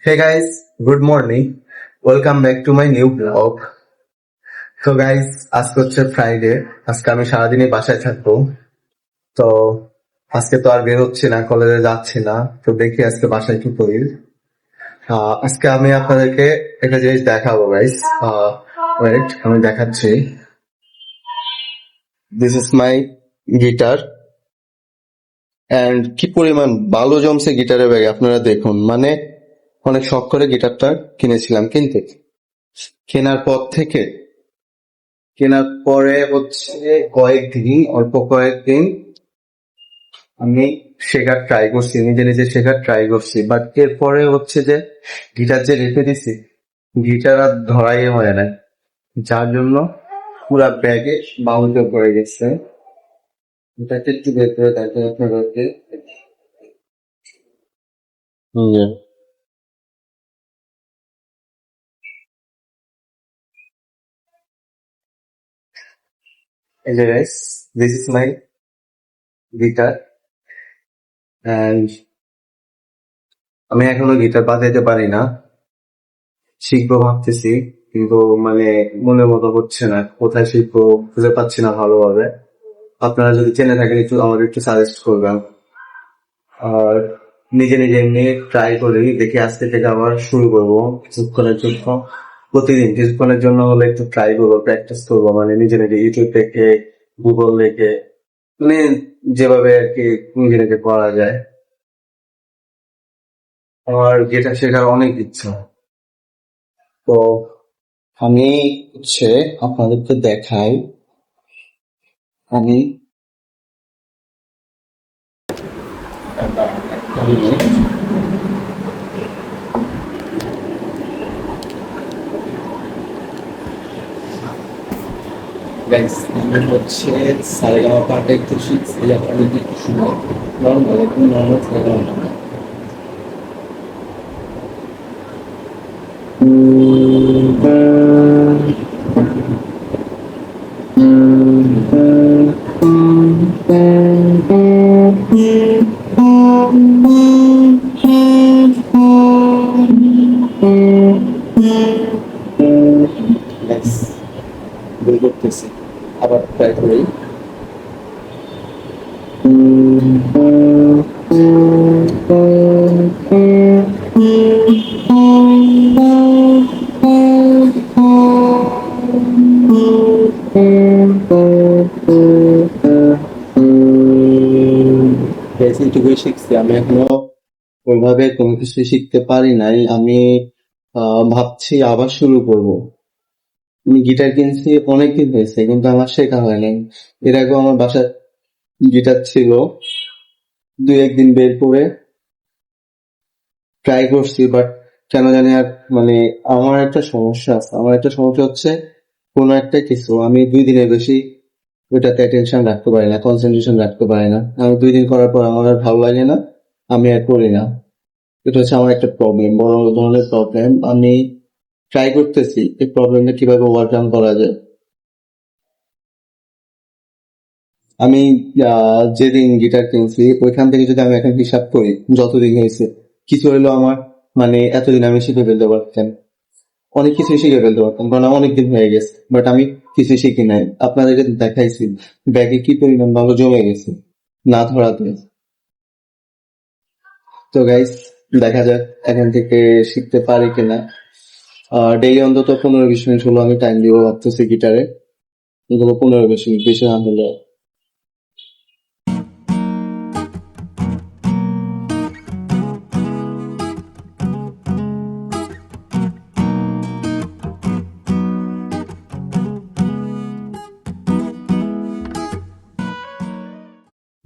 Hey guys, good morning. Welcome back to my new vlog. তো guys আজকে হচ্ছে Friday. আজকে আমি সারাদিনই বাসায় থাকবো। তো আজকে তো আর বের হচ্ছি না, কলেজে যাচ্ছি না। তো দেখি আজকে বাসায় কি করি। আজকে আমি আপনাদেরকে একটা জিনিস দেখাবো গাইস। ওয়েট, আমি দেখাচ্ছি। This is my guitar. And কি পরিমাণ ভালো জমছে গিটারের ব্যাগে আপনারা দেখুন। মানে অনেক শখ করে গিটারটা কিনেছিলাম, কিন্তু কেনার পর থেকে কেনার পরে হচ্ছে অল্প কয়েকদিন আমি শেখার ট্রাই করছি, নিজে নিজে শেখার ট্রাই করছি, বাট এরপরে হচ্ছে যে গিটার যে রেখে দিছি, গিটার আর ধরাই হয় না, যার জন্য পুরা ব্যাগে বাউন্ডে পড়ে গেছে। এটাকে একটু বের করে দেখেন আপনাদেরকে। হুম, এই যে guys, this is my guitar. And আমি এখনো গিটার বাজাইতে পারি না, শিখবো ভাবতেছি, কিন্তু মানে মনের মতো হচ্ছে না। কোথায় শিখবো খুঁজে পাচ্ছি না ভালোভাবে। আপনারা যদি জেনে থাকেন একটু আমাকে একটু সাজেস্ট করবেন। আর নিজে নিজে এমনি ট্রাই করি, দেখি আজকে থেকে আবার শুরু করবো কিছুক্ষণের জন্য। প্রতিদিন কিছুক্ষণের জন্য হলে একটু ট্রাই করবো, প্র্যাকটিস করবো, মানে নিজে নিজে ইউটিউব দেখে, গুগল দেখে, মানে যেভাবে আর কি নিজে নিজে করা যায়। আমার গিটার শেখার অনেক ইচ্ছা। তো আমি হচ্ছে আপনাদেরকে দেখাই। আমি গাইস, আমি হচ্ছে সারেগামা পাটা একটু শিখছি, আপনাদের একটু শুনে নর্মাল, একদম নর্মাল সারেগামা পা। গাইস, ভুল করতেছি, আবার ট্রাই করি। এইটুকুই শিখছি, আমি এখনো ওইভাবে কোনো কিছু শিখতে পারি নাই। আমি ভাবছি আবার শুরু করব। আমি গিটার কিনছি অনেকদিন হয়েছে, কিন্তু আমার শেখা হয় নাই। এর আগেও আমার বাসায় গিটার ছিল, দুই একদিন বের করে ট্রাই করছি, বাট কেন জানি আর মানে আমার একটা সমস্যা হচ্ছে কোনো একটা কিছু আমি 2 দিনের বেশি ওইটাতে অ্যাটেনশন রাখতে পারি না, কনসেন্ট্রেশন রাখতে পারি না। আমি 2 দিন করার পর আমার আর ভালো লাগে না, আমি আর করি না। এটা হচ্ছে আমার একটা প্রবলেম, বড় ধরনের প্রবলেম। আমি ট্রাই করতেছি এই প্রবলেমটা কিভাবে ওভারকাম করা যায়। আমি যেদিন গিটার কিনছি ওইখান থেকে যদি আমি এখন হিসাব করি যতদিন হয়েছে, কিছু হইলো আমার, মানে এতদিন আমি শিখে ফেলতে পারতাম, অনেক কিছু শিখে ফেলতে পারতাম, কারণ আমার অনেক দিন হয়ে গেছে, বাট আমি কিছু শিখি নাই। আপনাদেরকে দেখাইছি ব্যাগে কি পরিমাণ ভালো জমে গেছে না ধরাতে। তো গাইস, দেখা যাক এখান থেকে শিখতে পারি কিনা। ডেইলি অন্তত 15-20 মিনিট হলো আমি টাইম দিব ভাবতেছি গিটারে, অন্তত 15-20 মিনিট, বেশি না হলে।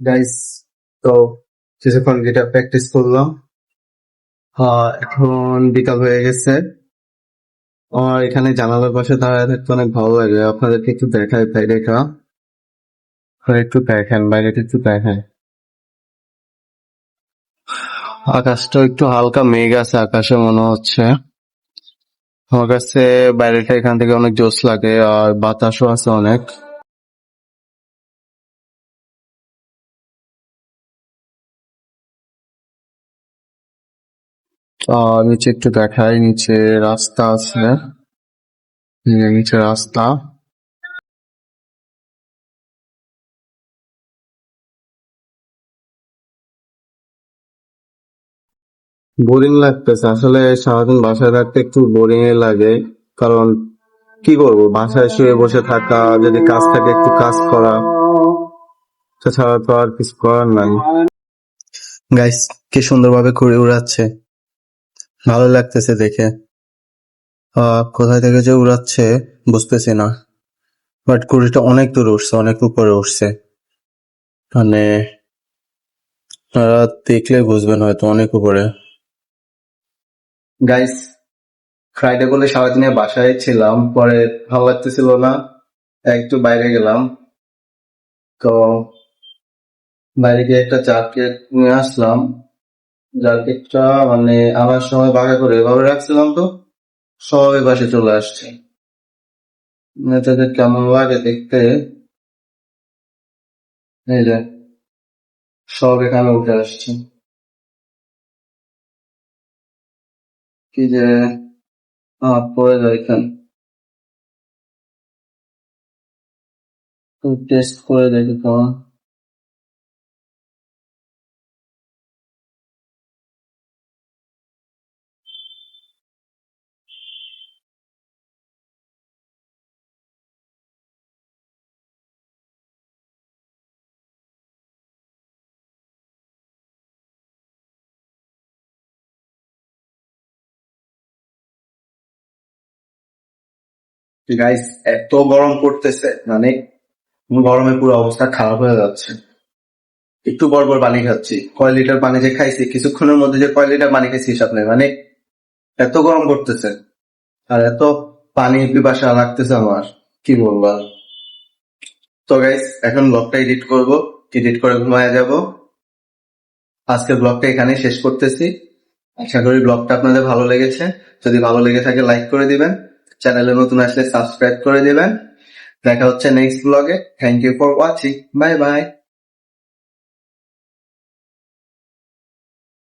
গাইস, তো কিছুক্ষণ গিটার প্র্যাকটিস করলাম। এখন বিকাল হয়ে গেছে। আমার এখানে জানালার পাশে দাঁড়ায় থাকতে অনেক ভালো লাগে। আপনাদেরকে একটু দেখায় বাইরেটা, একটু দেখেন বাইরেটা, একটু দেখেন। আকাশটা একটু হালকা মেঘ আছে আকাশে মনে হচ্ছে। আমার কাছে বাইরেটা এখান থেকে অনেক জোস লাগে, আর বাতাসও আছে অনেক। নিচে একটু দেখাই, নিচে রাস্তা আছে, নিচে রাস্তা। বোরিং লাগতেছে আসলে, সারাদিন বাসায় থাকতে একটু বোরিং লাগে। কারণ কি করব, বাসায় শুয়ে বসে থাকা, যদি কাজ থাকে একটু কাজ করা, তাছাড়া তো আর কিছু করার নাই। গাইস, কি সুন্দরভাবে ঘুরে উড়াচ্ছে, ভালো লাগতেছে দেখে। কোথায় থেকে যে উড়াচ্ছে বুঝতেছি না, বাট ঘুড়িটা অনেক দূরে উঠছে, অনেক উপরে উঠছে। মানে আপনারা দেখলে বুঝবেন হয়তো, অনেক উপরে। গাইস, ফ্রাইডে বলে সারাদিনে বাসায় ছিলাম, পরে ভালো লাগতেছিল না, একটু বাইরে গেলাম। তো বাইরে গিয়ে একটা জ্যাকেট নিয়ে আসলাম। জ্যাকেটটা মানে আমার সময় বাঁকা করে এভাবে রাখছিলাম, তো সবাই বাসে চলে আসছে। এটাতে কেমন লাগে দেখতে, এই যে সব এখানে উঠে আসছে। কি যে পরে দেখেন, টেস্ট করে দেখি কেমন। গাইস, এত গরম পড়তেছে, মানে গরমে পুরো অবস্থা খারাপ হয়ে যাচ্ছে। একটু পর পর পানি খাচ্ছি, কয় লিটার পানি যে খাইছি কিছুক্ষণের মধ্যে, যে কয় লিটার পানি খাইছি হিসাব নেই। মানে এত গরম পড়তেছে আর এত পানি পিপাসা লাগতেছে আমার, কি বলবো আর। তো গাইস, এখন ব্লগটা এডিট করব, এডিট করে ঘুমায় যাব। আজকের ব্লগটা এখানে শেষ করতেছি। আশা করি ব্লগটা আপনাদের ভালো লেগেছে। যদি ভালো লেগে থাকে লাইক করে দিবেন, চ্যানেলে নতুন আসলে সাবস্ক্রাইব করে দিবেন। দেখা হচ্ছে next blog. Thank you for watching, bye by.